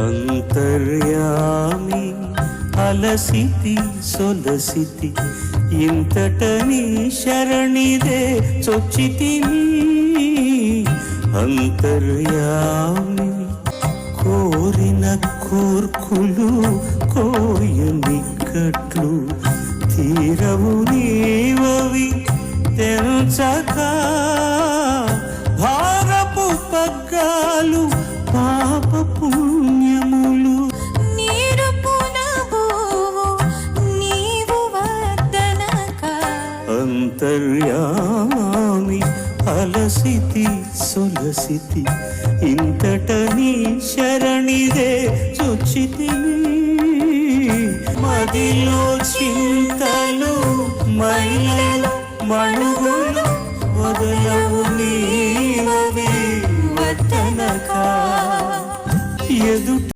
అంతర్యామి అలసితి సొలసితి ఇంతటని శరణిదే చొచ్చితిని అంతర్యామి కోరిన కోర్కులు కోయనిక్కట్లు తీరవు నీవవి తెంచక భారపు పగ్గాలు పాప పుణ్యములు అంతర్యామి అలసితి సొలసితి ఇంతటని శరణిదే చొచ్చితిని మదిలో చింతలు మైలలు మణుగులు వదలవు నీవవి వద్దనక ఎదుట